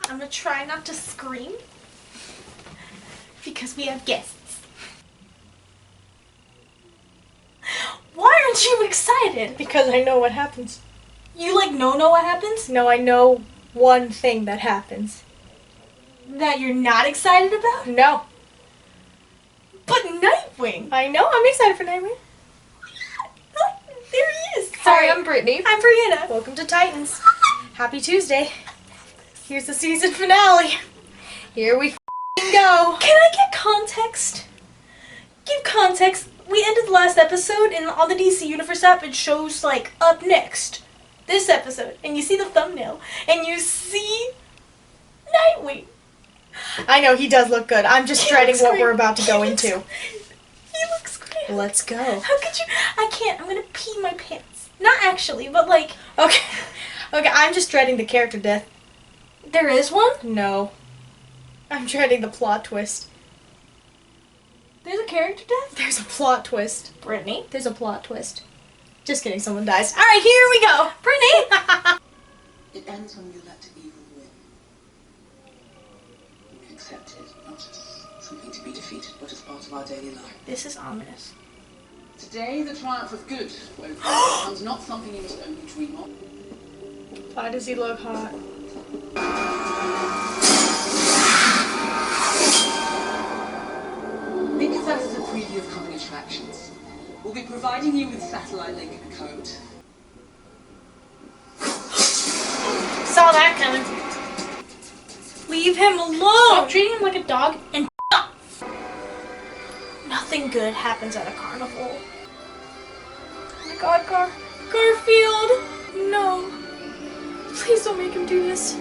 I'm gonna try not to scream because we have guests. Why aren't you excited? Because I know what happens. You like know what happens? No, I know one thing that happens. That you're not excited about? No. But Nightwing! I know, I'm excited for Nightwing. There he is! Hi, I'm Brittany. I'm Brianna. Welcome to Titans. Happy Tuesday. Here's the season finale. Here we go. Can I get context? Give context. We ended the last episode and on the DC Universe app it shows like up next. This episode. And you see the thumbnail. And you see Nightwing. I know, he does look good. I'm just dreading what we're about to go into. He looks great. Let's go. How could you? I can't. I'm gonna pee my pants. Not actually, but like. Okay. Okay, I'm just dreading the character death. There is one? No. I'm dreading the plot twist. There's a character death? There's a plot twist. Brittany? There's a plot twist. Just kidding, someone dies. Alright, here we go. Brittany! It ends when you let evil win. We accept it, not as something to be defeated, but as part of our daily life. This is ominous. Today, the triumph of good over evil becomes not something you must only dream of. Why does he look hot? Think of that as a preview of coming attractions. We'll be providing you with satellite link and code. Saw that coming. Leave him alone! Stop treating him like a dog and nothing good happens at a carnival. Oh my god, Garfield! No. Please don't make him do this.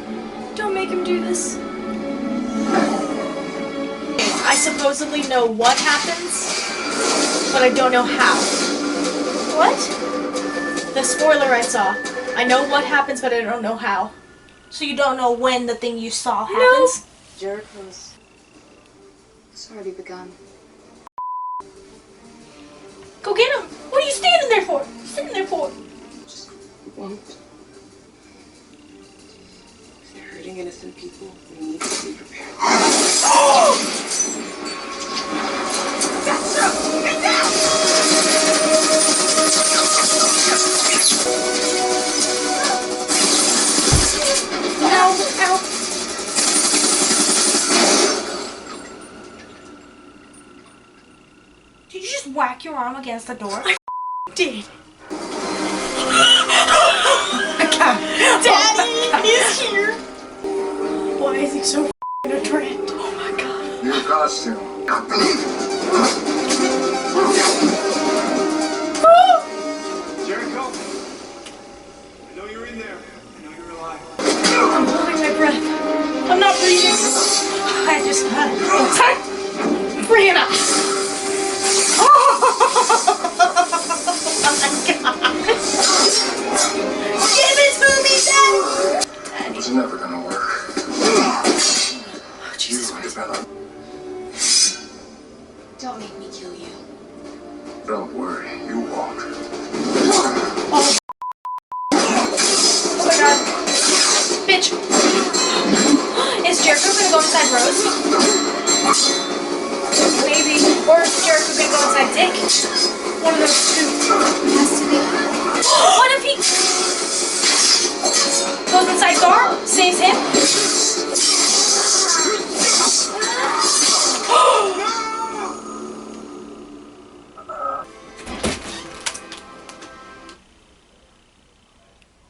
Don't make him do this. I supposedly know what happens, but I don't know how. What? The spoiler I saw. I know what happens, but I don't know how. So you don't know when the thing you saw happens? No. Jericho's. It's already begun. Go get him! What are you standing there for? Sitting there for? Just won't. If they're hurting innocent people, we need to be prepared. Get down! Ow! Did you just whack your arm against the door? I did. Daddy is here! Why is he so a trend? Oh my god. New costume. Jericho, I know you're in there. I know you're alive. I'm holding my breath. I'm not breathing. I just had it. Brianna! Oh my god. Give it to me, Daddy! It's never gonna work. Oh, Jesus Christ. Don't make me kill you. Don't worry, you won't. Oh. Oh my god. Bitch. Is Jericho gonna go inside Rose? Maybe. Or is Jericho gonna go inside Dick? One of those two. Has to be. What if he goes inside Gar? Saves him?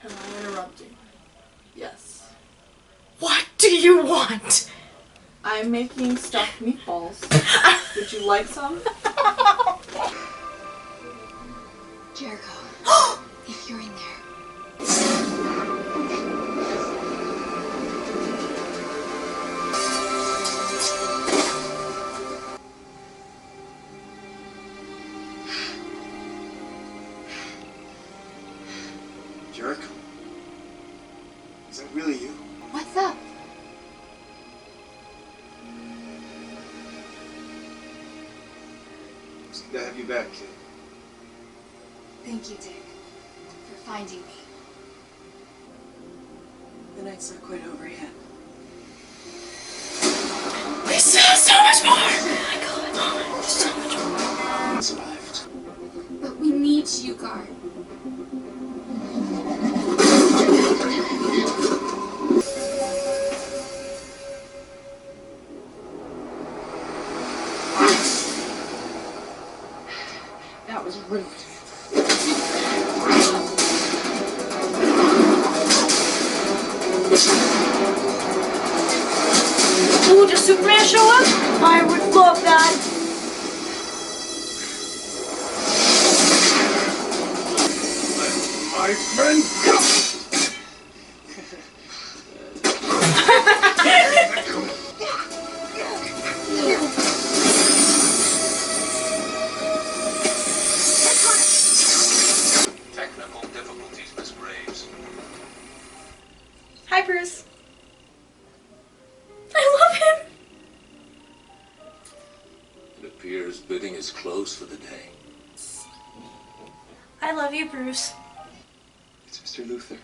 Am I interrupting? Yes. What do you want? I'm making stuffed meatballs. Would you like some? Jericho, if you're in there. Jericho? Is that really you? What's up? It's good to have you back, kid. Thank you, Dick, for finding me. The night's not quite over yet. more! Oh my god, there's so much more. Survived. But we need you, Gar. That was rude. Ooh, does Superman show up? I would love that. Let my friend go! Technical difficulties, Miss Graves. Hi, Bruce. I love him. It appears bidding is closed for the day. I love you, Bruce. It's Mr. Luther.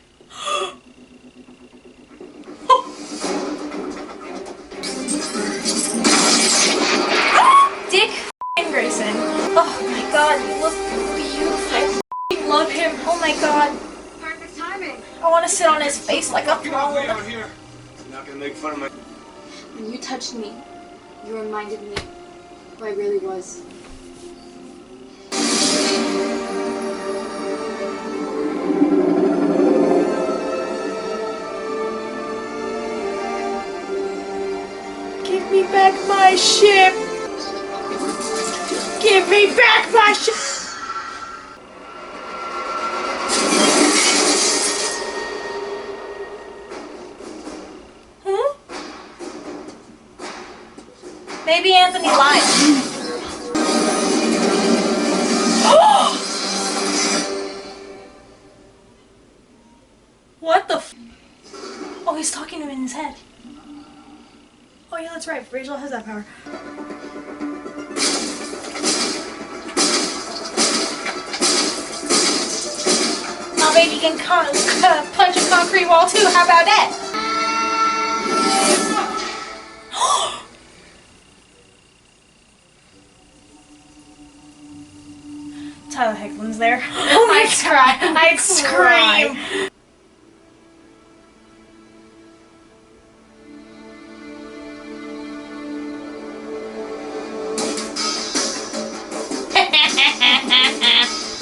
Dick f***ing Grayson. Oh my god, you look beautiful. I f***ing love him. Oh my god. Perfect timing. I want to sit on his face like a Get off me throne. out here. You're not gonna make fun of my... When you touched me, you reminded me who I really was. Give me back my ship. Give me back my ship. Huh? Maybe Anthony lied. What the f? Oh, he's talking to him in his head. Oh yeah, that's right. Rachel has that power. My baby can punch a concrete wall too. How about that? Tyler Hoechlin's there. Oh my god! I'd scream.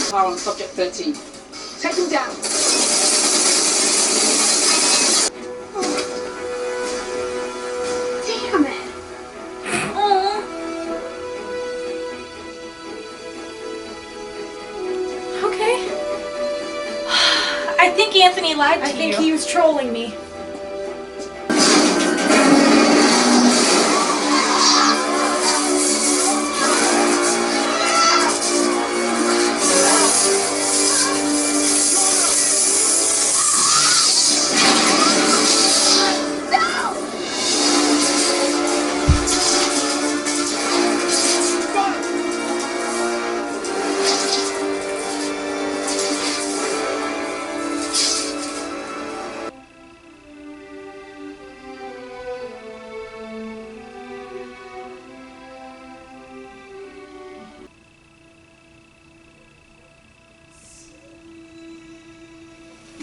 Karl on subject 13. Take him down. Damn it. Aww. Okay. I think Anthony lied to you. I think he was trolling me.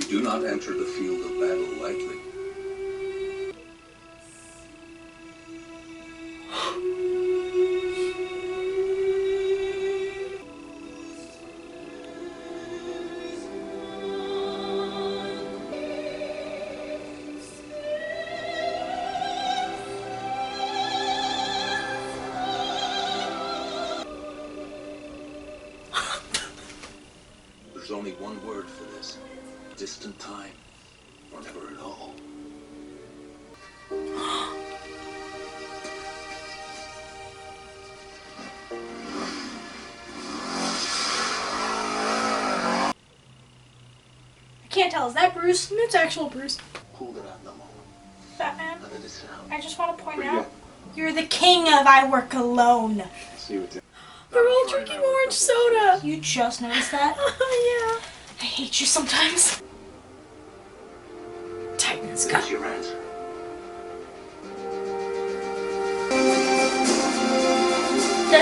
Do not enter the field of battle lightly. There's only one word for this. Distant time, or never at all. I can't tell. Is that Bruce? It's actual Bruce. Hold it at the moment. Batman. Let it sound. I just want to point What do out, you got? you're the king of I work alone. See what's in. We're all drinking orange soda. You just noticed that? Yeah. I hate you sometimes. Titan Skye. There's your answer.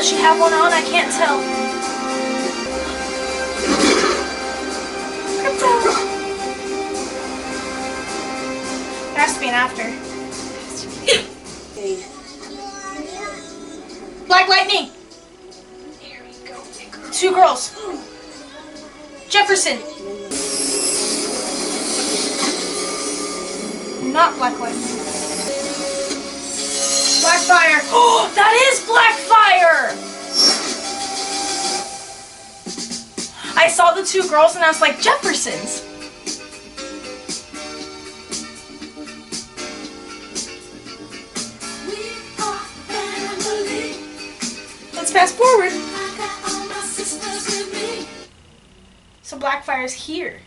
Does she have one on? I can't tell. There has to be an after. Black Lightning! 2 girls. Jefferson. Not Black Lightning. Blackfire. Oh, that is Blackfire! I saw the 2 girls and I was like, Jeffersons. Let's fast forward. So Blackfire's here.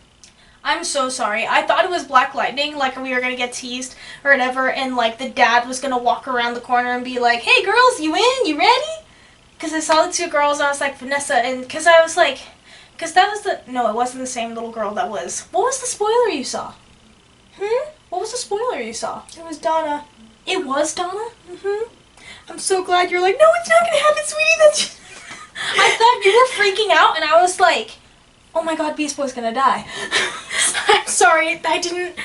I'm so sorry. I thought it was Black Lightning, like we were gonna get teased or whatever, and like the dad was gonna walk around the corner and be like, "Hey girls, you in? You ready?" Because I saw the 2 girls and I was like, Vanessa, and because I was like, because that was the, no, it wasn't the same little girl that was. What was the spoiler you saw? What was the spoiler you saw? It was Donna. It was Donna? I'm so glad you're like, no, it's not gonna happen, sweetie. That's I thought you were freaking out, and I was like, oh my god, Beast Boy's gonna die. I'm sorry, I didn't.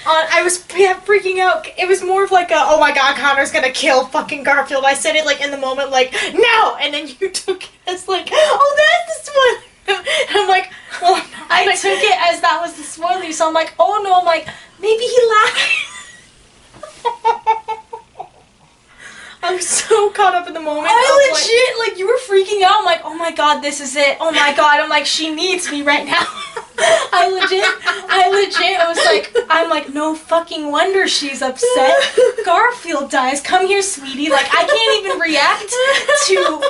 I was freaking out. It was more of like a, oh my god, Connor's gonna kill fucking Garfield. I said it like in the moment, like, no! And then you took it as like, oh, that's the spoiler. And I'm like, well, I took it as that was the spoiler, so I'm like, oh no, I'm like, maybe he lied. I'm so caught up in the moment. I legit, like, you were freaking out. I'm like, oh my god, this is it. Oh my god. I'm like, she needs me right now. I was like, I'm like, no fucking wonder she's upset. Garfield dies. Come here, sweetie. Like, I can't even react to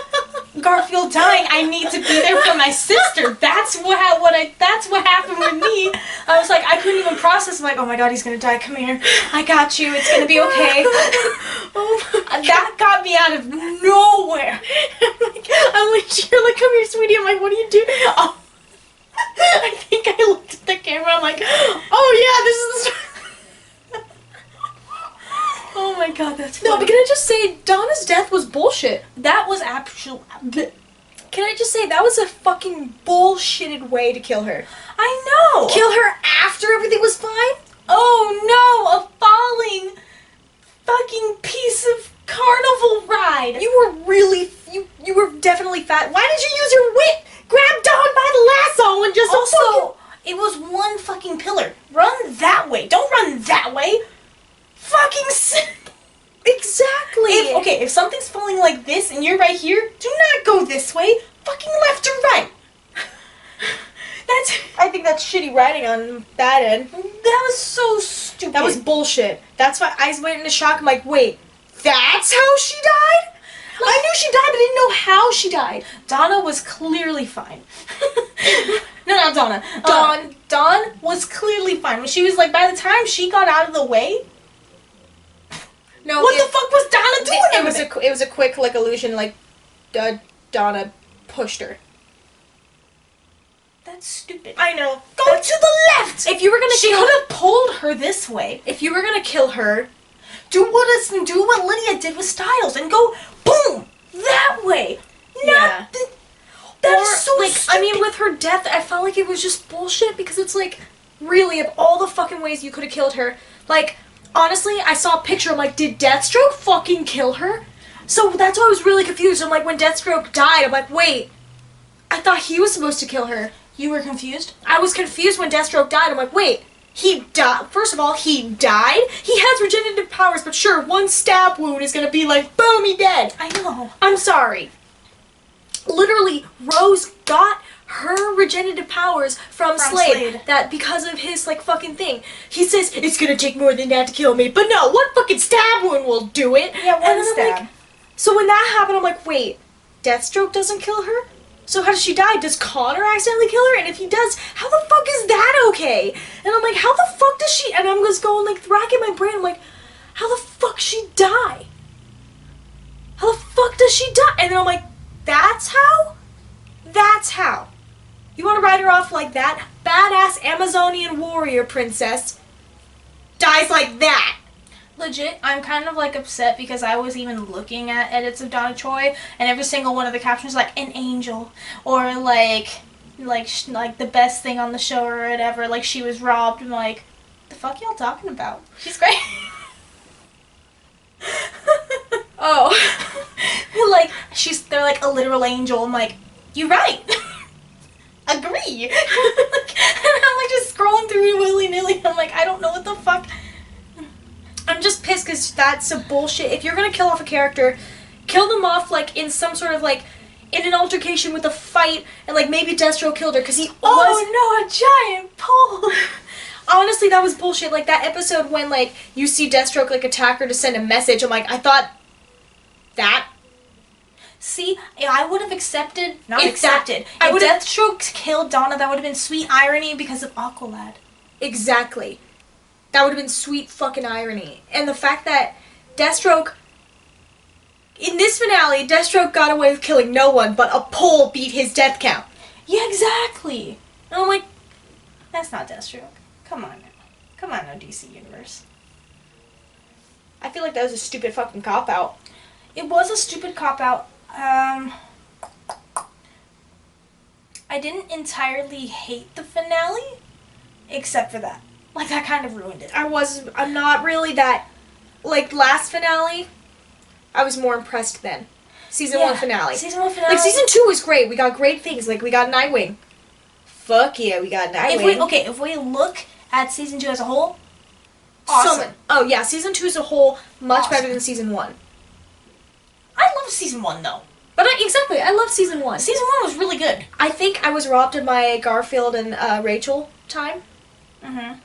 Garfield dying. I need to be there for my sister. That's what happened with me. I was like, I couldn't even process. I'm like, oh my god, he's gonna die. Come here. I got you. It's gonna be okay. That got me out of nowhere. I'm like, you're like, come here, sweetie. I'm like, what are you doing? Oh. I think I looked at the camera. I'm like, oh yeah, this is the Oh my god, that's funny. No, but can I just say, Donna's death was bullshit. That was actual. Can I just say, that was a fucking bullshitted way to kill her. I know. Kill her after everything was fine? Oh no, a falling fucking piece of carnival ride. You were really, you were definitely fat. Why did you use your wit? Grab Dawn by the lasso and just Also, it was one fucking pillar. Run that way. Don't run that way. Fucking Exactly. If something's falling like this and you're right here, do not go this way. Fucking left or right. I think that's shitty writing on that end. That was so stupid. That was bullshit. That's why I went into shock. I'm like, wait, that's how she died? I knew she died, but I didn't know how she died. Donna was clearly fine. No, not Donna. Dawn was clearly fine. When she was like, by the time she got out of the way, no, what the fuck was Donna doing? It was a quick like illusion, like Donna pushed her. That's stupid. I know. Go to the left. If you were gonna, she could have pulled her this way. If you were gonna kill her, do what Lydia did with Styles and go boom that way. Yeah. That's so like, stupid. I mean, with her death, I felt like it was just bullshit because it's like, really, of all the fucking ways you could have killed her, like, honestly, I saw a picture, I'm like, did Deathstroke fucking kill her? So that's why I was really confused. I'm like, when Deathstroke died, I'm like, wait, I thought he was supposed to kill her. You were confused? I was confused when Deathstroke died. I'm like, wait, he died. First of all, he died. He has regenerative powers, but sure, one stab wound is gonna be like, boom, he dead. I know. I'm sorry. Literally, Rose got her regenerative powers from Slade. That because of his like fucking thing. He says it's gonna take more than that to kill me, but no, one fucking stab wound will do it. Yeah, one and then stab. I'm like, so when that happened, I'm like, wait, Deathstroke doesn't kill her? So how does she die? Does Connor accidentally kill her? And if he does, how the fuck is that okay? And I'm like, how the fuck does she? And I'm just going like racking my brain. I'm like, how the fuck she die? How the fuck does she die? And then I'm like, that's how? That's how. You want to write her off like that? Badass Amazonian warrior princess dies like that. legit, I'm kind of like upset because I was even looking at edits of Donna Choi, and every single one of the captions was like an angel, or like the best thing on the show or whatever. Like she was robbed. I'm like, the fuck y'all talking about? She's great. Oh. Like they're like a literal angel. I'm like, you're right. Agree. And I'm like just scrolling through willy-nilly. I'm like, I don't know what the fuck. I'm just pissed because that's some bullshit. If you're gonna kill off a character, kill them off like in some sort of like in an altercation with a fight, and like maybe Deathstroke killed her because he was. Oh no, a giant pole. Honestly, that was bullshit. Like that episode when like you see Deathstroke like attack her to send a message. I'm like, I thought that. See, I would have accepted. Not If that- accepted. I If would've- Deathstroke killed Donna, that would have been sweet irony because of Aqualad. Exactly. That would have been sweet fucking irony. And the fact that Deathstroke, in this finale, Deathstroke got away with killing no one, but a pole beat his death count. Yeah, exactly. And I'm like, That's not Deathstroke. Come on now. Come on now, DC Universe. I feel like that was a stupid fucking cop-out. It was a stupid cop-out. I didn't entirely hate the finale, except for that. Like, that kind of ruined it. I'm not really that, like, last finale, I was more impressed then. Season 1 finale. Season 1 finale. Like, Season 2 was great. We got great things. Like, we got Nightwing. Fuck yeah, we got Nightwing. If we look at Season 2 as a whole, awesome. Oh, yeah, Season 2 as a whole, much Awesome. better than Season 1. I love Season 1, though. But I love Season 1. Season 1 was really good. I think I was robbed of my Garfield and Rachel time. Mm-hmm.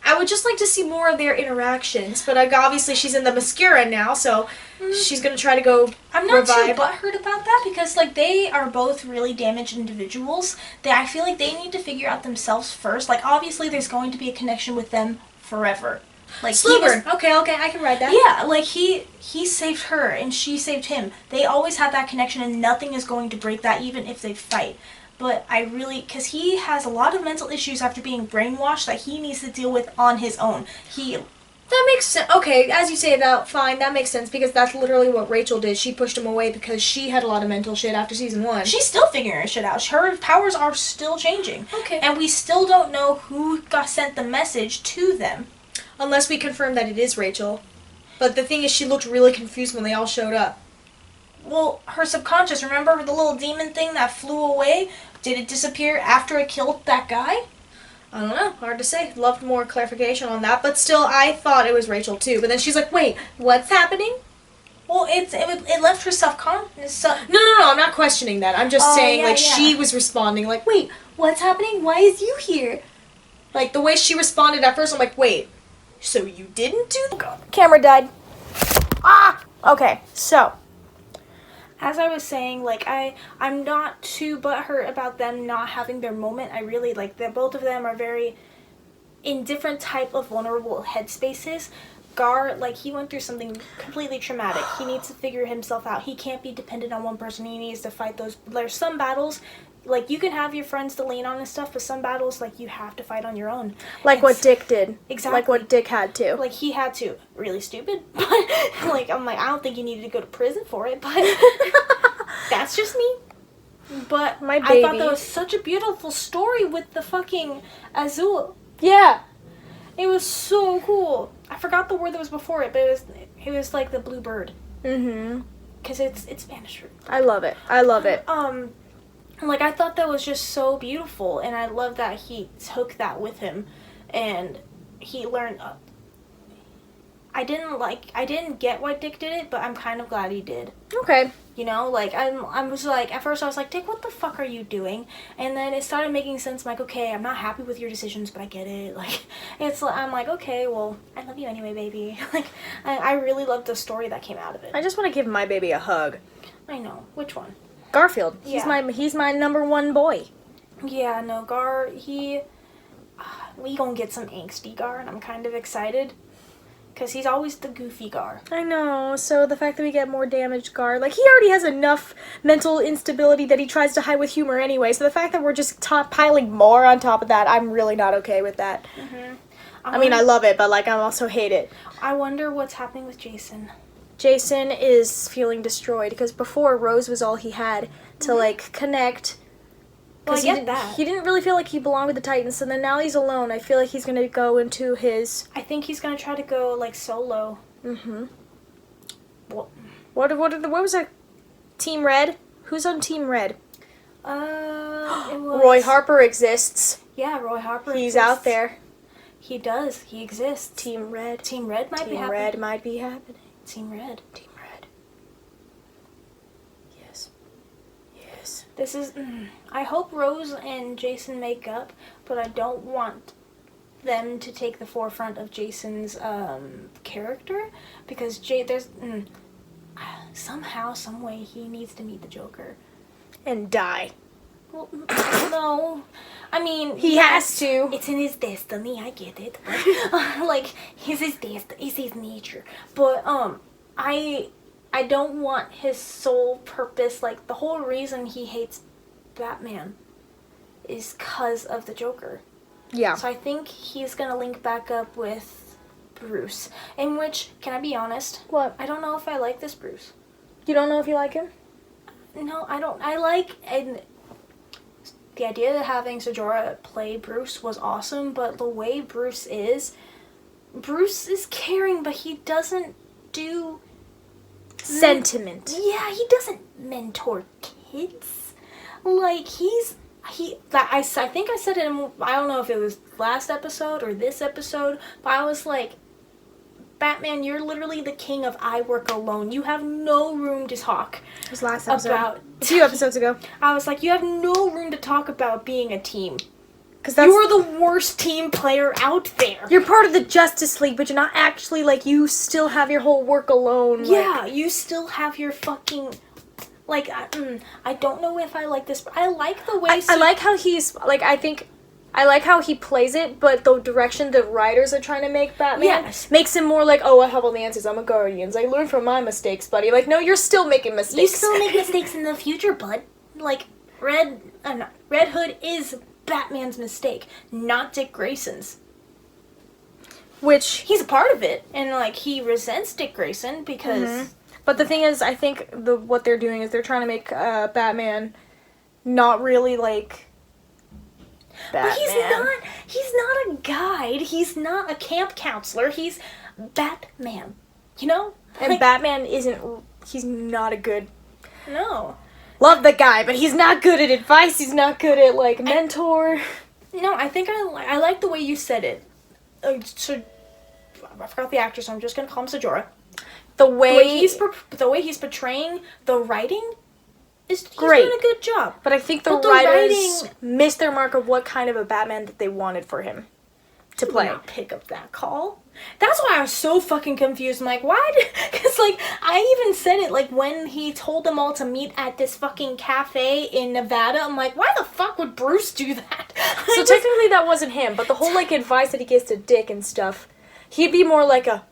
I would just like to see more of their interactions, but obviously she's in the mascara now, so she's gonna try to go I'm not revive. too butthurt about that because, like, they are both really damaged individuals. I feel like they need to figure out themselves first. Like, obviously, there's going to be a connection with them forever. Like, Slow he was- burn. Okay, I can ride that. Yeah, like, he saved her and she saved him. They always have that connection and nothing is going to break that even if they fight. But I really, because he has a lot of mental issues after being brainwashed that he needs to deal with on his own. That makes sense. Okay, as you say that, fine, that makes sense, because that's literally what Rachel did. She pushed him away because she had a lot of mental shit after Season 1. She's still figuring her shit out. Her powers are still changing. Okay. And we still don't know who got sent the message to them. Unless we confirm that it is Rachel. But the thing is, she looked really confused when they all showed up. Well, her subconscious, remember the little demon thing that flew away? Did it disappear after it killed that guy? I don't know. Hard to say. Loved more clarification on that. But still, I thought it was Rachel too. But then she's like, wait, what's happening? Well, it left her subconscious. No, I'm not questioning that. I'm just saying, yeah, like, yeah. she was responding like, wait, what's happening? Why is you here? Like, the way she responded at first, I'm like, wait, so you didn't do that? Camera died. Okay, so as I was saying, like, I'm not too butthurt about them not having their moment. I really like that both of them are very in different type of vulnerable headspaces. Gar, like, he went through something completely traumatic. He needs to figure himself out. He can't be dependent on one person. He needs to fight those. There's some battles, like, you can have your friends to lean on and stuff, but some battles, like, you have to fight on your own. Like what Dick did. Exactly. Like what Dick had to. Like, he had to. Really stupid. But, like, I'm like, I don't think you needed to go to prison for it, but that's just me. But My I thought baby. that was such a beautiful story with the fucking Azul. Yeah. It was so cool. I forgot the word that was before it, but it was like the blue bird. Mm-hmm. Because it's Spanish root. I love it. I love it. Like, I thought that was just so beautiful, and I love that he took that with him, and he learned. I didn't get why Dick did it, but I'm kind of glad he did. Okay. You know, like, I was like, at first I was like, Dick, what the fuck are you doing? And then it started making sense. I'm like, okay, I'm not happy with your decisions, but I get it. Like, I'm like, okay, well, I love you anyway, baby. Like, I really loved the story that came out of it. I just want to give my baby a hug. I know. Which one? Garfield. Yeah. He's my number one boy. Yeah, no, Gar, we gonna get some angsty Gar, and I'm kind of excited. Because he's always the goofy Gar. I know, so the fact that we get more damaged Gar, like, he already has enough mental instability that he tries to hide with humor anyway, so the fact that we're just piling more on top of that, I'm really not okay with that. I mean, I love it, but like I also hate it. I wonder what's happening with Jason. Jason is feeling destroyed because before Rose was all he had to like connect. Well, I He get didn't, that. he didn't really feel like he belonged with the Titans, so then now he's alone. I feel like he's gonna go into his. I think he's gonna try to go like solo. What was that? Team Red? Who's on Team Red? It was Roy Harper exists. Yeah, Roy Harper. He's exists. out there. He does. He exists. Team Red. Team Red might be Team happening. Red might be happening. Team Red. Team Red. Yes. Yes. This is. I hope Rose and Jason make up, but I don't want them to take the forefront of Jason's character because there's somehow, some way he needs to meet the Joker. And die. Well, no. I mean, He has to. It's in his destiny. I get it. Like, it's his nature. But I don't want his sole purpose. Like, the whole reason he hates Batman is because of the Joker. Yeah. So I think he's gonna link back up with Bruce. In which, can I be honest? What? I don't know if I like this Bruce. You don't know if you like him? No, I don't. I like, and the idea of having Sajora play Bruce was awesome, but the way Bruce is caring, but he doesn't do Sentiment. Yeah, he doesn't mentor kids. Like, I think I said it in, I don't know if it was last episode or this episode, but I was like, Batman, you're literally the king of I work alone. You have no room to talk It was last episode. about. A few episodes ago. I was like, you have no room to talk about being a team. Because You are the worst team player out there. You're part of the Justice League, but you're not actually, like, you still have your whole work alone. Yeah, you still have your fucking, like, I don't know if I like this, but I like the way. I like how he's, like, I like how he plays it, but the direction the writers are trying to make Batman Yes. makes him more like, oh, I have all the answers. I'm a Guardians. I learned from my mistakes, buddy. Like, no, you're still making mistakes. You still make mistakes in the future, bud. Like, Red Hood is Batman's mistake, not Dick Grayson's. Which, He's a part of it, and, like, he resents Dick Grayson because... but the thing is, I think what they're doing is they're trying to make Batman not really, like, Batman. But he's not a guide. He's not a camp counselor. He's Batman. You know? And Like, Batman he's not a good... no. Love the guy, but he's not good at advice. He's not good at, like, mentor. No, I think I like the way you said it. So, I forgot the actor, so I'm just gonna call him Sajora. The The way way he's portraying the writing is he's Great. doing a good job. But I think the But the writers writing- missed their mark of what kind of a Batman that they wanted for him to play. Did not pick up that call. That's why I was so fucking confused. I'm like, why did... Because, like, I even said it, like, when he told them all to meet at this fucking cafe in Nevada, I'm like, why the fuck would Bruce do that? So technically that wasn't him, but the whole, like, advice that he gives to Dick and stuff, he'd be more like a...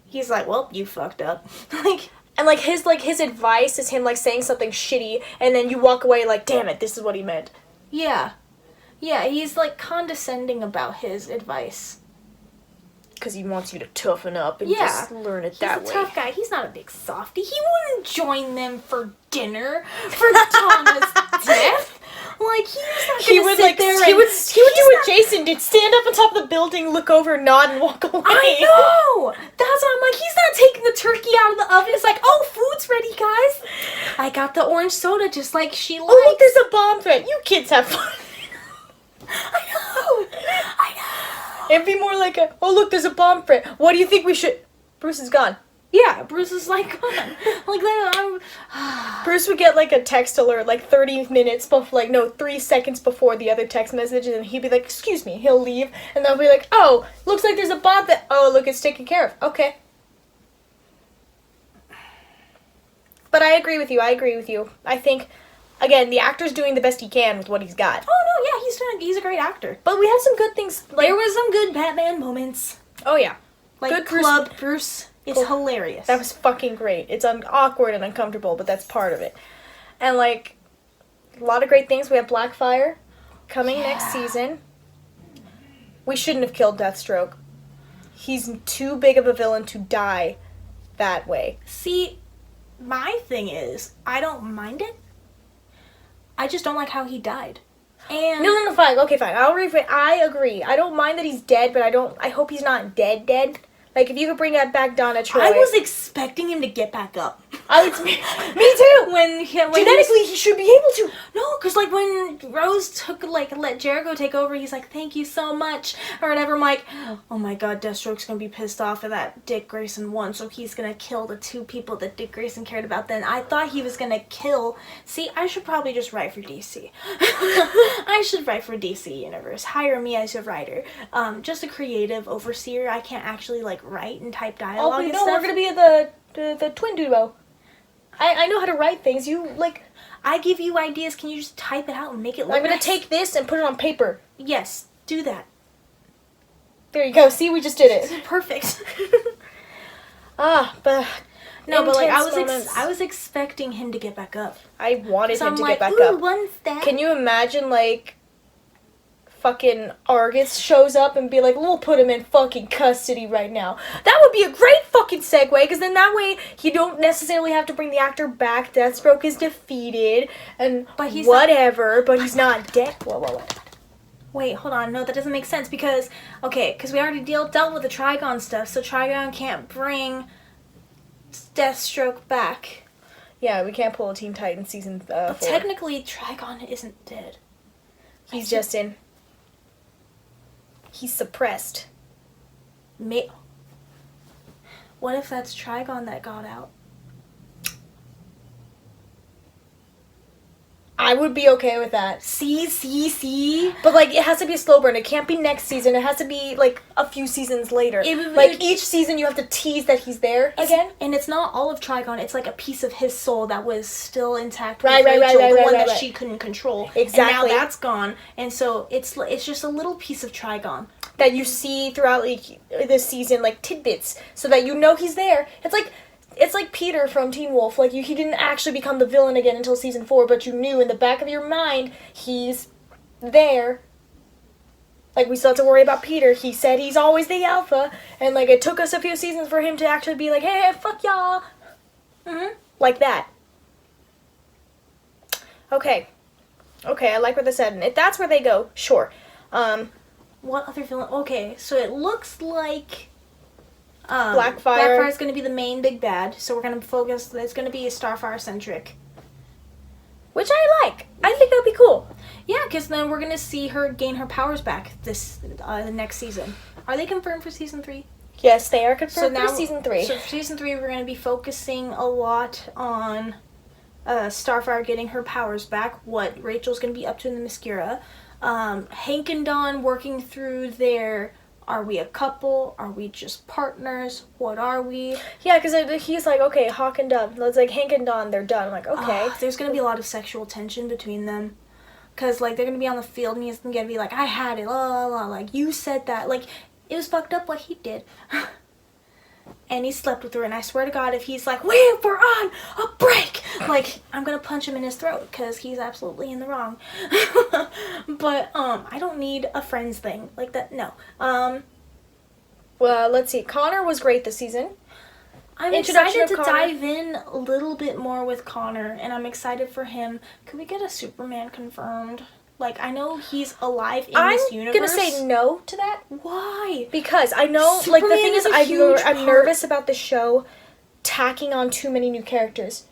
He's like, well, you fucked up. Like... And, like, his advice is him, like, saying something shitty, and then you walk away like, damn it, this is what he meant. Yeah. Yeah, he's, like, condescending about his advice. Because he wants you to toughen up and Yeah. just learn it that He's a way. tough guy. He's not a big softy. He wouldn't join them for dinner for Thomas' death. Like, he's not gonna sit there he and... would do what Jason did, stand up on top of the building, look over, nod, and walk away. I know! That's why I'm like, he's not taking the turkey out of the oven. It's like, oh, food's ready, guys. I got the orange soda just like she likes. Oh, look, there's a bomb threat. You kids have fun. I know! It'd be more like oh, look, there's a bomb threat. What do you think we should... Bruce is gone. Yeah, Bruce is like, come on. Like, that, Bruce would get, like, a text alert, like, 30 minutes before, like, no, 3 seconds before the other text message, and he'd be like, excuse me, he'll leave, and they'll be like, oh, looks like there's a bomb that... Oh, look, it's taken care of. Okay. But I agree with you. I think, again, the actor's doing the best he can with what he's got. oh, no, yeah, he's a great actor. But we have some good things. Like, There was some good Batman moments. oh, yeah. Like, Good Bruce- Club Bruce is Cool. hilarious. That was fucking great. It's awkward and uncomfortable, but that's part of it. And, like, a lot of great things. We have Blackfire coming next season. We shouldn't have killed Deathstroke. He's too big of a villain to die that way. See, my thing is, I don't mind it. I just don't like how he died. And No, fine. Okay, fine. I agree. I don't mind that he's dead, but I hope he's not dead. Like, if you could bring that back Donna Troy. I was expecting him to get back up. Me too! When Genetically, he should be able to. No, because, like, when Rose let Jericho take over, he's like, thank you so much, or whatever. I'm like, oh my god, Deathstroke's gonna be pissed off at that Dick Grayson won, so he's gonna kill the 2 people that Dick Grayson cared about then. I thought he was gonna kill... See, I should probably just write for DC. I should write for DC Universe. Hire me as a writer. Just a creative overseer. I can't actually, like, write and type dialogue and stuff. We're gonna be the twin duo. I know how to write things. You, like... I give you ideas. Can you just type it out and make it look I'm gonna nice? take this and put it on paper. Yes, do that. There you go. See, we just did it. Perfect. But... No, but like intense I was expecting him to get back up. I wanted So him I'm to like, get back ooh, up. one step. Can you imagine, like... fucking Argus shows up and be like, we'll put him in fucking custody right now. That would be a great fucking segue, because then that way you don't necessarily have to bring the actor back. Deathstroke is defeated, and But he's whatever, but he's not dead. Whoa. Wait, hold on. No, that doesn't make sense because we already dealt with the Trigon stuff, so Trigon can't bring Deathstroke back. Yeah, we can't pull a Teen Titans season 4. But technically, Trigon isn't dead. He's just in. He's suppressed. What if that's Trigon that got out? I would be okay with that. See? But, like, it has to be a slow burn. It can't be next season. It has to be, like, a few seasons later. Each season you have to tease that he's there again. And it's not all of Trigon. It's, like, a piece of his soul that was still intact Right, with Rachel, the one that right. she couldn't control. Exactly. And now that's gone. And so it's just a little piece of Trigon. That you see throughout, like, this season, like, tidbits, so that you know he's there. It's like Peter from Teen Wolf. Like, he didn't actually become the villain again until season 4, but you knew in the back of your mind he's there. Like, we still have to worry about Peter. He said he's always the alpha, and, like, it took us a few seasons for him to actually be like, hey, fuck y'all. Like that. Okay, I like where this said, and if that's where they go, sure. What other villain? Okay, so it looks like Blackfire. Blackfire's going to be the main big bad, so we're going to focus, it's going to be Starfire-centric. Which I like. I think that'd be cool. Yeah, because then we're going to see her gain her powers back the next season. Are they confirmed for season 3? Yes, they are confirmed for season 3. So for season 3, we're going to be focusing a lot on Starfire getting her powers back, what Rachel's going to be up to in the Mascara. Hank and Dawn working through their, are we a couple? Are we just partners? What are we? Yeah, because he's like, okay, Hawk and Dove. It's like Hank and Dawn, they're done. I'm like, okay. There's going to be a lot of sexual tension between them. Because, like, they're going to be on the field and he's going to be like, I had it, la la la, like, you said that. Like, it was fucked up what he did. And he slept with her, and I swear to God, if he's like, we're on a break, like, I'm gonna punch him in his throat, because he's absolutely in the wrong. But, I don't need a friends thing, like that, no. Well, let's see, Connor was great this season. I'm excited to dive in a little bit more with Connor, and I'm excited for him. Could we get a Superman confirmed? Like, I know he's alive in this universe. I'm gonna say no to that. Why? Because I know, Superman like, the thing is, a huge I'm part. nervous about the show tacking on too many new characters.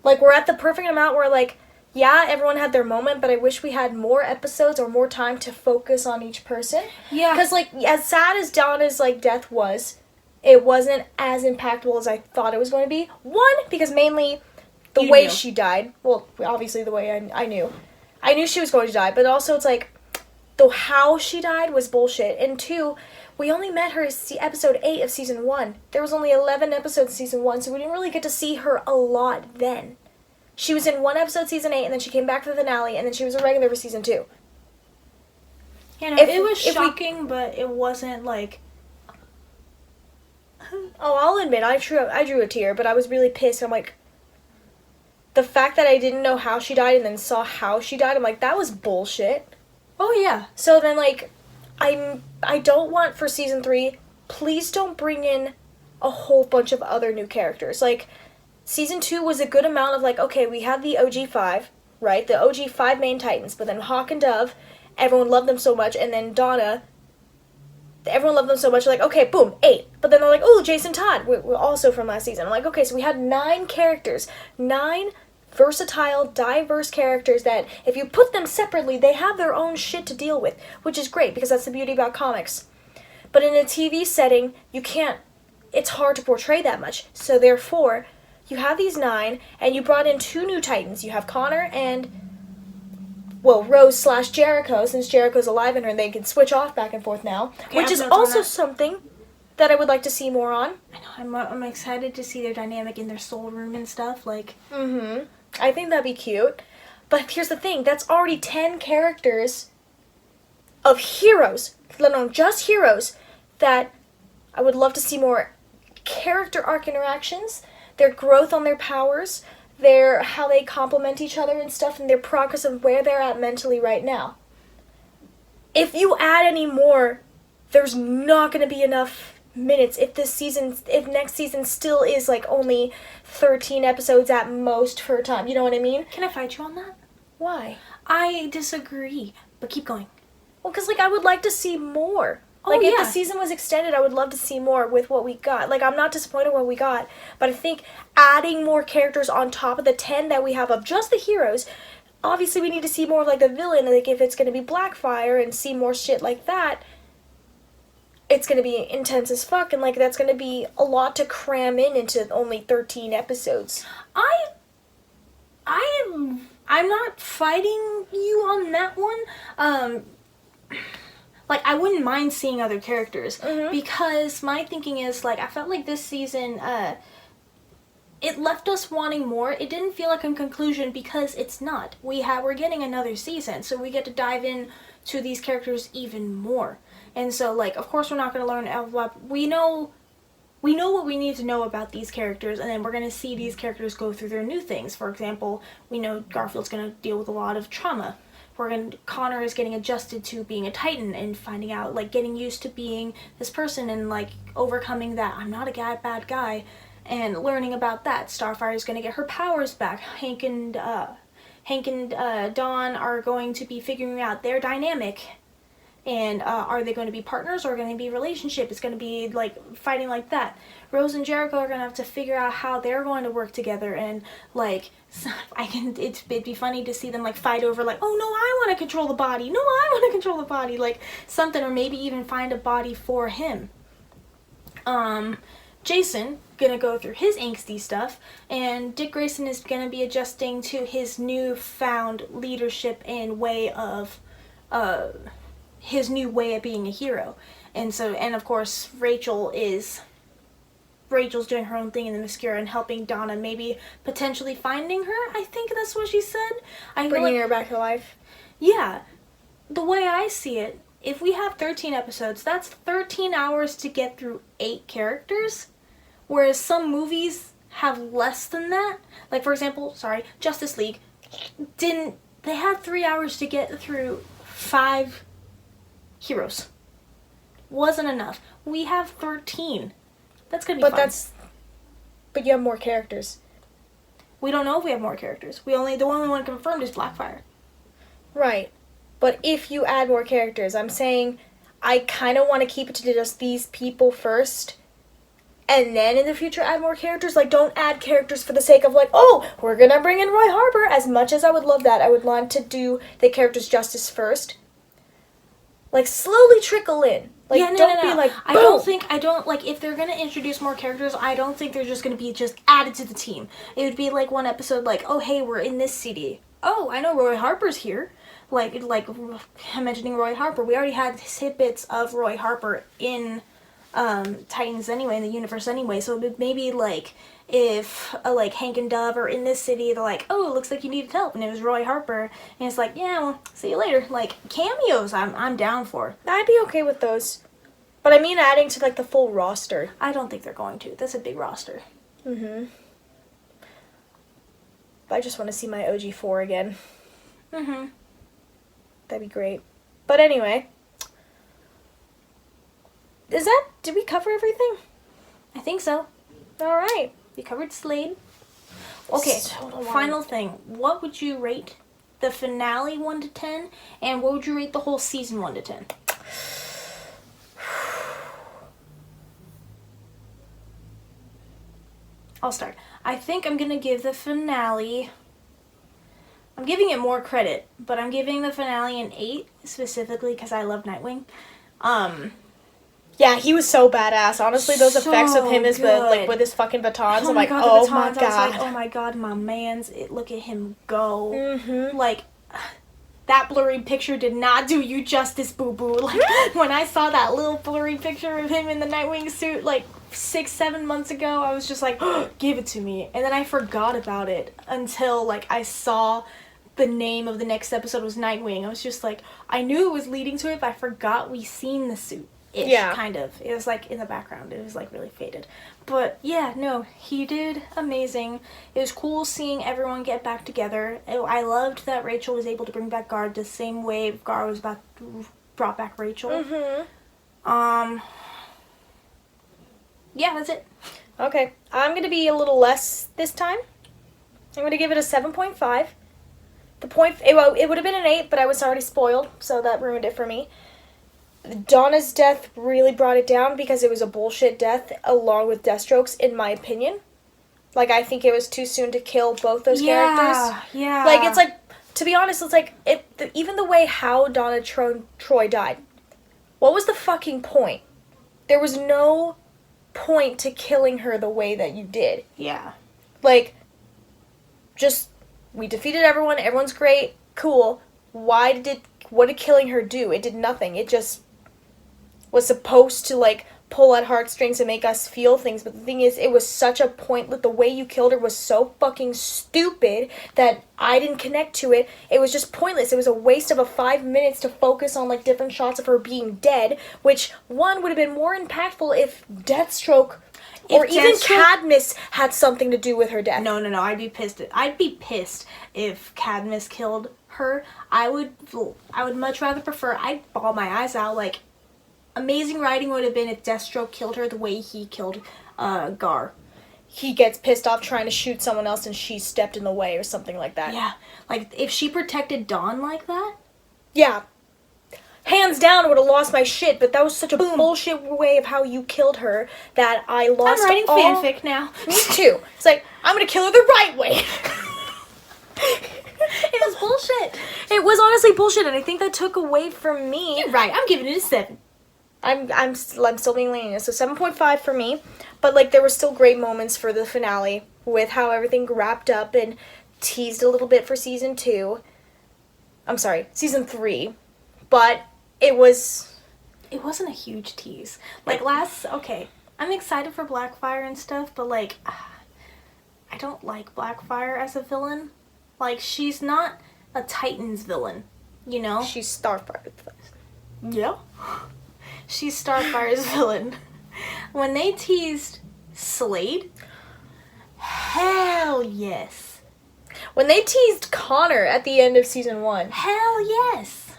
Like, we're at the perfect amount where, like, yeah, everyone had their moment, but I wish we had more episodes or more time to focus on each person. Yeah. Because, like, as sad as Donna's, like, death was, it wasn't as impactful as I thought it was going to be. One, because mainly the way she died. Well, obviously the way I knew. I knew she was going to die, but also it's like, how she died was bullshit. And 2, we only met her episode 8 of season 1. There was only 11 episodes season 1, so we didn't really get to see her a lot then. She was in one episode season 8, and then she came back for the finale, and then she was a regular for season 2. You know, it was shocking, but it wasn't like... Oh, I'll admit, I drew a tear, but I was really pissed. I'm like... The fact that I didn't know how she died and then saw how she died, I'm like, that was bullshit. Oh, yeah. So then, like, I don't want for season 3, please don't bring in a whole bunch of other new characters. Like, season 2 was a good amount of, like, okay, we had the OG 5, right? The OG 5 main Titans, but then Hawk and Dove, everyone loved them so much, and then Donna, everyone loved them so much, like, okay, boom, 8. But then they're like, oh, Jason Todd, we're also from last season. I'm like, okay, so we had 9 characters, 9 versatile, diverse characters that, if you put them separately, they have their own shit to deal with, which is great, because that's the beauty about comics. But in a TV setting, you can't, it's hard to portray that much. So therefore, you have these 9, and you brought in 2 new Titans. You have Connor and, well, Rose/Jericho, since Jericho's alive in her, and they can switch off back and forth now, which is also something that I would like to see more on. I know, I'm excited to see their dynamic in their soul room and stuff, like... I think that'd be cute. But here's the thing, that's already 10 characters of heroes, let alone just heroes, that I would love to see more character arc interactions, their growth on their powers, their how they complement each other and stuff, and their progress of where they're at mentally right now. If you add any more, there's not going to be enough minutes if next season still is like only 13 episodes at most for a time. You know what I mean? Can I fight you on that? Why? I disagree, but keep going. Well, because, like, I would like to see more. Like, if the season was extended, I would love to see more with what we got. Like, I'm not disappointed with what we got, but I think adding more characters on top of the 10 that we have of just the heroes, obviously we need to see more of, like, the villain, like, if it's going to be Blackfire and see more shit like that, it's going to be intense as fuck, and, like, that's going to be a lot to cram into only 13 episodes. I'm not fighting you on that one. Like, I wouldn't mind seeing other characters, because my thinking is, like, I felt like this season, it left us wanting more. It didn't feel like a conclusion, because it's not. We're getting another season, so we get to dive in to these characters even more. And so, like, of course we're not going to learn a lot. We know what we need to know about these characters, and then we're going to see these characters go through their new things. For example, we know Garfield's going to deal with a lot of trauma. Connor is getting adjusted to being a Titan and finding out, like, getting used to being this person and, like, overcoming that I'm not a bad guy, and learning about that. Starfire is going to get her powers back. Hank and Dawn are going to be figuring out their dynamic. And are they going to be partners or going to be a relationship? It's going to be, like, fighting like that. Rose and Jericho are going to have to figure out how they're going to work together. And, like, it'd be funny to see them, like, fight over, like, oh, no, I want to control the body. No, I want to control the body. Like, something, or maybe even find a body for him. Jason, going to go through his angsty stuff. And Dick Grayson is going to be adjusting to his newfound leadership and way of... his new way of being a hero. And so, and of course, Rachel's doing her own thing in the Mascara and helping Donna, maybe potentially finding her. I think that's what she said. Bringing her back to life. Yeah. The way I see it, if we have 13 episodes, that's 13 hours to get through 8 characters, whereas some movies have less than that. Like, for example, Justice League they had 3 hours to get through 5 heroes. Wasn't enough. We have 13. That's gonna be fun. But you have more characters. We don't know if we have more characters. The only one confirmed is Blackfire. Right. But if you add more characters, I'm saying I kind of want to keep it to just these people first, and then in the future add more characters. Like, don't add characters for the sake of, like, oh, we're gonna bring in Roy Harper. As much as I would love that, I would want to do the characters justice first. Like, slowly trickle in. Like, yeah, don't be like, boom. If they're gonna introduce more characters, I don't think they're just gonna be just added to the team. It would be like one episode, like, oh, hey, we're in this city. Oh, I know Roy Harper's here. Like I'm mentioning Roy Harper. We already had snippets of Roy Harper in Titans anyway, in the universe anyway. So it would maybe, like, if like Hank and Dove are in this city, they're like, oh, it looks like you needed help, and it was Roy Harper, and it's like, yeah, well, see you later. Like, cameos, I'm down for. I'd be okay with those, but I mean adding to, like, the full roster. I don't think they're going to. That's a big roster. But I just want to see my OG4 again. That'd be great. But anyway, did we cover everything? I think so. All right. We covered Slade. Okay, final thing. What would you rate the finale 1 to 10? And what would you rate the whole season 1 to 10? I'll start. I think I'm going to give the finale... I'm giving it more credit, but I'm giving the finale an 8, specifically because I love Nightwing. Yeah, he was so badass. Honestly, those So effects of him good. with his fucking batons, I'm my like, god, oh the my batons, I was god. like, oh my god, my man's, look at him go. Mm-hmm. Like, that blurry picture did not do you justice, boo-boo. Like, when I saw that little blurry picture of him in the Nightwing suit, like, 6-7 months ago, I was just like, give it to me. And then I forgot about it until, like, I saw the name of the next episode was Nightwing. I was just like, I knew it was leading to it, but I forgot we seen the suit. Yeah. Kind of. It was like in the background. It was like really faded. But yeah, no, he did amazing. It was cool seeing everyone get back together. I loved that Rachel was able to bring back Gar the same way Gar was brought back Rachel. Mm-hmm. Yeah, that's it. Okay, I'm gonna be a little less this time. I'm gonna give it a 7.5. It would have been an 8, but I was already spoiled, so that ruined it for me. Donna's death really brought it down because it was a bullshit death along with Deathstroke's, in my opinion. Like, I think it was too soon to kill both those characters. Yeah. Like, it's like, to be honest, it's like, even the way how Donna Troy died. What was the fucking point? There was no point to killing her the way that you did. Yeah. Like, just, we defeated everyone, everyone's great, cool. What did killing her do? It did nothing. It just was supposed to, like, pull at heartstrings and make us feel things, but the thing is, it was such a pointless, the way you killed her was so fucking stupid that I didn't connect to it. It was just pointless. It was a waste of 5 minutes to focus on, like, different shots of her being dead, which, one, would have been more impactful if Deathstroke or even Cadmus had something to do with her death. No, I'd be pissed. I'd be pissed if Cadmus killed her. I would much rather prefer, I'd bawl my eyes out. Like, amazing writing would have been if Deathstroke killed her the way he killed Gar. He gets pissed off trying to shoot someone else and she stepped in the way or something like that. Yeah, like, if she protected Dawn like that. Yeah. Hands down, I would have lost my shit, but that was such a bullshit way of how you killed her that I lost I'm writing all... fanfic now. Me too. It's like, I'm gonna kill her the right way. It was bullshit. It was honestly bullshit, and I think that took away from me. You're right. I'm giving it a 7. I'm still being lenient, so 7.5 for me. But, like, there were still great moments for the finale with how everything wrapped up and teased a little bit for season 2. I'm sorry, season 3. But it wasn't a huge tease. Like, okay, I'm excited for Blackfire and stuff, but, like, I don't like Blackfire as a villain. Like, she's not a Titans villain, you know? She's Starfire's villain. Yeah. She's Starfire's villain. When they teased Slade, hell yes. When they teased Connor at the end of season 1. Hell yes.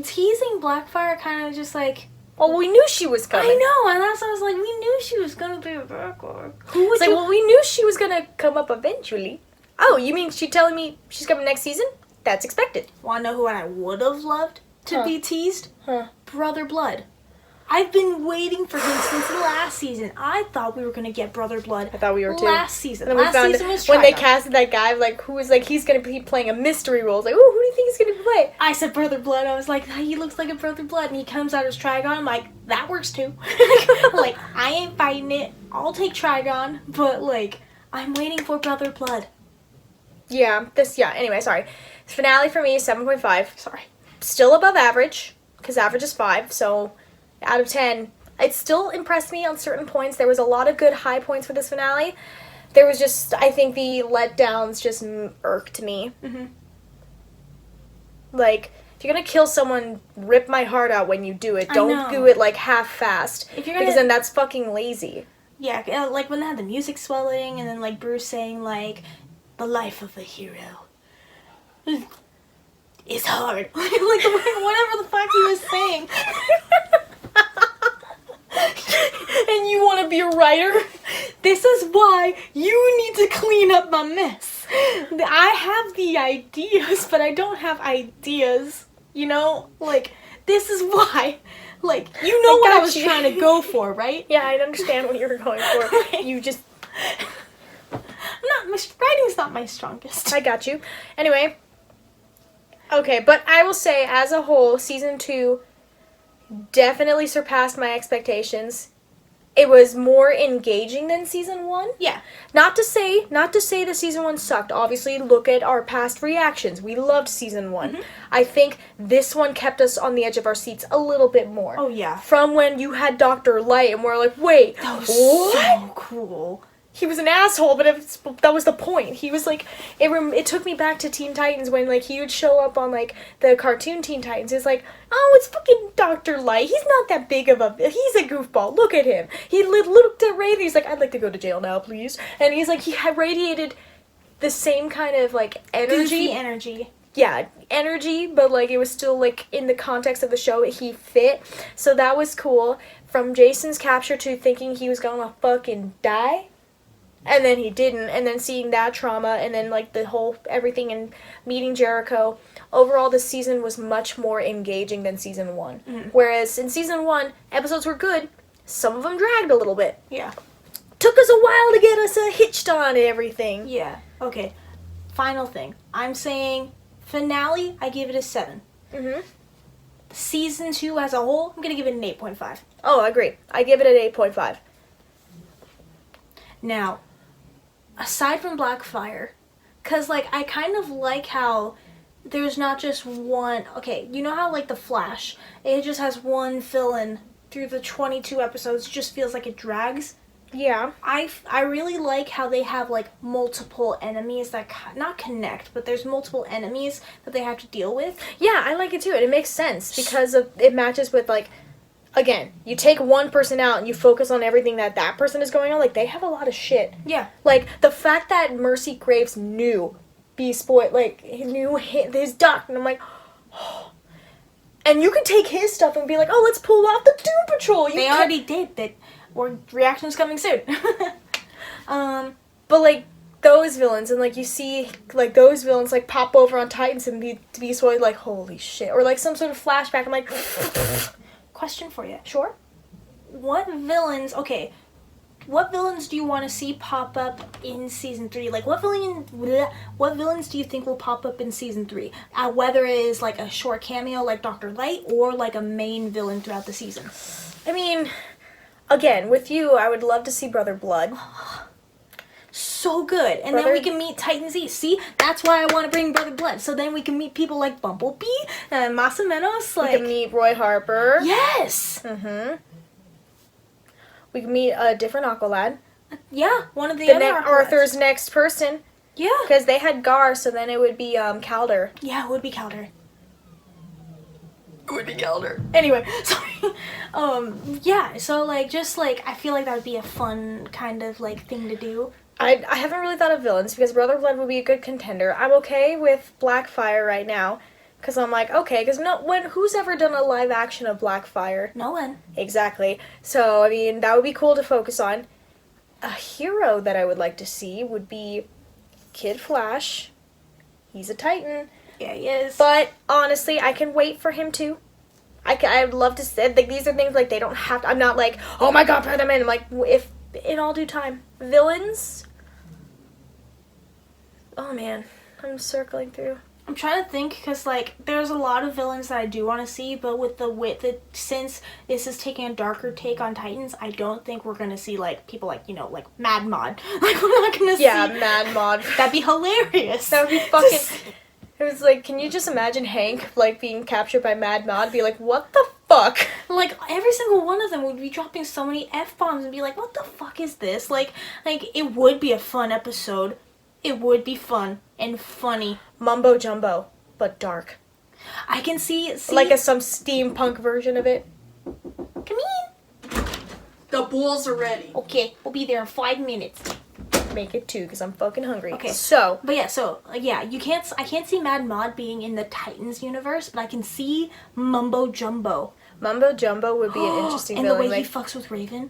Teasing Blackfire kind of just like... Well, we knew she was coming. I know, and that's why I was like, we knew she was gonna be a Blackfire. It's like, well, we knew she was gonna come up eventually. Oh, you mean she's telling me she's coming next season? That's expected. Wanna know who I would have loved to be teased? Brother Blood. I've been waiting for him since the last season. I thought we were gonna get Brother Blood. I thought we were too. Last season. And then last we found season was when they Trigon. casted that guy, like, who was like, he's gonna be playing a mystery role. It's like, oh, who do you think he's gonna play? I said Brother Blood. I was like, he looks like a Brother Blood, and he comes out as Trigon. I'm like, that works too. Like, I ain't fighting it. I'll take Trigon, but like, I'm waiting for Brother Blood. Yeah, anyway, sorry. Finale for me is 7.5. Sorry. Still above average, because average is 5, so out of 10. It still impressed me on certain points. There was a lot of good high points for this finale. There was just, I think the letdowns just irked me. Mm-hmm. Like, if you're gonna kill someone, rip my heart out when you do it. Don't do it, like, half-fast. Because then that's fucking lazy. Yeah, like when they had the music swelling, and then like Bruce saying like, the life of a hero is hard. Like whatever the fuck he was saying. and you want to be a writer? This is why you need to clean up my mess. I have the ideas, but I don't have ideas. You know? Like, this is why. Like, you know what I was trying to go for, right? Yeah, I understand what you were going for. You just... Writing's not my strongest. I got you. Anyway. Okay, but I will say, as a whole, season 2 definitely surpassed my expectations. It was more engaging than season 1. Yeah. Not to say that season 1 sucked. Obviously, look at our past reactions. We loved season 1. Mm-hmm. I think this one kept us on the edge of our seats a little bit more. Oh, yeah. From when you had Dr. Light and we're like, wait, That was what? so cool. He was an asshole, but that was the point. He was like, it took me back to Teen Titans when like he would show up on like the cartoon Teen Titans. It's like, oh, it's fucking Dr. Light. He's not that big of he's a goofball. Look at him. He looked at Ray and he's like, I'd like to go to jail now, please. And he's like, he had radiated the same kind of like energy. Goofy energy. Yeah, energy, but like it was still like in the context of the show, he fit. So that was cool. From Jason's capture to thinking he was gonna fucking die. And then he didn't, and then seeing that trauma, and then, like, the whole everything and meeting Jericho. Overall, this season was much more engaging than season 1. Mm-hmm. Whereas in season 1, episodes were good. Some of them dragged a little bit. Yeah. Took us a while to get us hitched on and everything. Yeah. Okay. Final thing. I'm saying finale, I give it a 7. Mm-hmm. Season 2 as a whole, I'm going to give it an 8.5. Oh, I agree. I give it an 8.5. Now, aside from Blackfire, because, like, I kind of like how there's not just one... Okay, you know how, like, The Flash, it just has one villain through the 22 episodes, it just feels like it drags? Yeah. I really like how they have, like, multiple enemies that not connect, but there's multiple enemies that they have to deal with. Yeah, I like it too. And it makes sense because it matches with, like... Again, you take one person out and you focus on everything that person is going on. Like, they have a lot of shit. Yeah. Like, the fact that Mercy Graves knew Beast Boy, like, he knew his duck. And I'm like, oh. And you can take his stuff and be like, oh, let's pull off the Doom Patrol. They already did that. Or reaction's coming soon. But, like, those villains, and, like, you see, like, those villains, like, pop over on Titans and Beast Boy, like, holy shit. Or, like, some sort of flashback. I'm like... Question for you. Sure. What villains do you want to see pop up in season 3? Like, what villains do you think will pop up in season 3? Whether it is like a short cameo like Dr. Light or like a main villain throughout the season. I mean, again, with you, I would love to see Brother Blood. So good. And then we can meet Titans East. See? That's why I want to bring Brother Blood. So then we can meet people like Bumblebee and Masamenos. Like, we can meet Roy Harper. yes! Mm-hmm. We can meet a different Aqualad. Yeah, one of the other Arthur's next person. Yeah. Because they had Gar, so then it would be Calder. Yeah, it would be Calder. It would be Calder. Anyway, sorry. Yeah, so, like, just, like, I feel like that would be a fun kind of, like, thing to do. I haven't really thought of villains, because Brother Blood would be a good contender. I'm okay with Blackfire right now, because I'm like, okay, because who's ever done a live action of Blackfire? No one. Exactly. So, I mean, that would be cool to focus on. A hero that I would like to see would be Kid Flash. He's a Titan. Yeah, he is. But, honestly, I can wait for him to. I'd love to say, like, these are things, like, they don't have to, I'm not like, oh my god, put them in. I'm like, if, in all due time. Villains? Oh, man. I'm circling through. I'm trying to think, because, like, there's a lot of villains that I do want to see, but with since this is taking a darker take on Titans, I don't think we're going to see, like, people like, you know, like, Mad Mod. Like, we're not going to see... Yeah, Mad Mod. That'd be hilarious. That would be fucking... It was like, can you just imagine Hank, like, being captured by Mad Mod? Be like, what the fuck? Like, every single one of them would be dropping so many F-bombs and be like, what the fuck is this? Like, it would be a fun episode. It would be fun and funny. Mumbo jumbo, but dark. I can see like some steampunk version of it. Come in. The balls are ready. Okay, we'll be there in 5 minutes. Make it 2, because I'm fucking hungry. Okay, so. But yeah, I can't see Mad Mod being in the Titans universe, but I can see Mumbo Jumbo Mumbo Jumbo would be an interesting and villain. the way like, he fucks with Raven.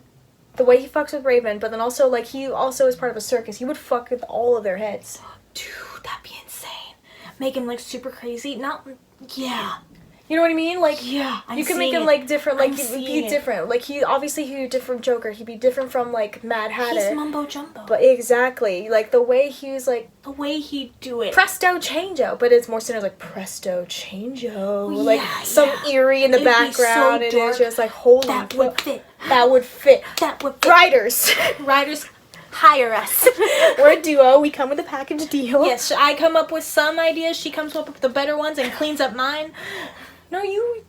the way he fucks with Raven, but then also, like, he also is part of a circus. He would fuck with all of their heads. Dude, that'd be insane. Make him, like, super crazy. Not... Yeah. You know what I mean? Like, Yeah, you can make him, like, different. Like, I'm he'd be seeing it. different. Like, he'd be a different Joker. He'd be different from, like, Mad Hatter. He's Mumbo Jumbo. But exactly. Like, the way he's, like, the way he do it. presto changeo, but it's more centered like presto changeo, Yeah, like some eerie in the It'd be so background, and dark. it's just like holy That fuck. would fit. That would fit. That would fit. Writers, Writers, hire us. we're a duo. We come with a package deal. Yes, I come up with some ideas. She comes up with the better ones and cleans up mine. No, you.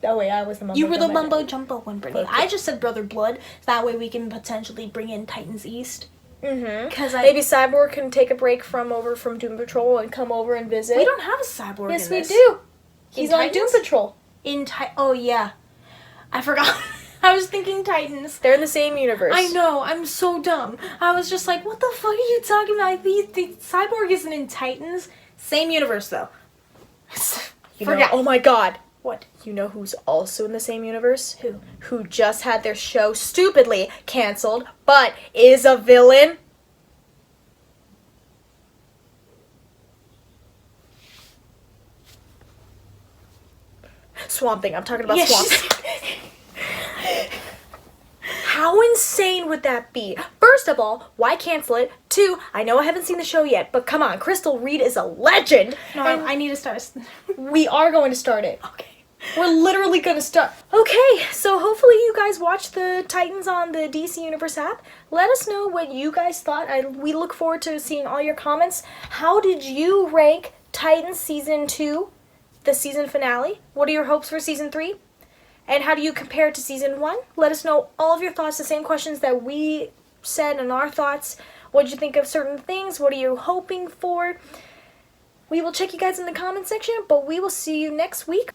Oh wait, I was the mumbo. You were the jumbo. Mumbo Jumbo one, Brittany. Okay. I just said Brother Blood. That way we can potentially bring in Titans East. Mhm. Because Maybe Cyborg can take a break from Doom Patrol and come over and visit. we don't have a cyborg. Yes, in we this. do. He's In on Titans? Doom Patrol. Oh yeah, I forgot. I was thinking Titans. They're in the same universe. I know. I'm so dumb. I was just like, what the fuck are you talking about? The cyborg isn't in Titans. Same universe though. You know- Forget. oh my god. What? You know who's also in the same universe? Who? Who just had their show stupidly canceled, but is a villain? Swamp Thing. I'm talking about Yes, Swamp Thing. How insane would that be? First of all, why cancel it? Two, I know I haven't seen the show yet, but come on, Crystal Reed is a legend. No, and I need to start. we are going to start it. Okay. We're literally gonna start. Okay, so hopefully you guys watched the Titans on the DC Universe app. Let us know what you guys thought. We look forward to seeing all your comments. How did you rank Titans Season 2, the season finale? What are your hopes for Season 3? And how do you compare it to Season 1? Let us know all of your thoughts, the same questions that we said and our thoughts. What did you think of certain things? What are you hoping for? We will check you guys in the comment section, but we will see you next week.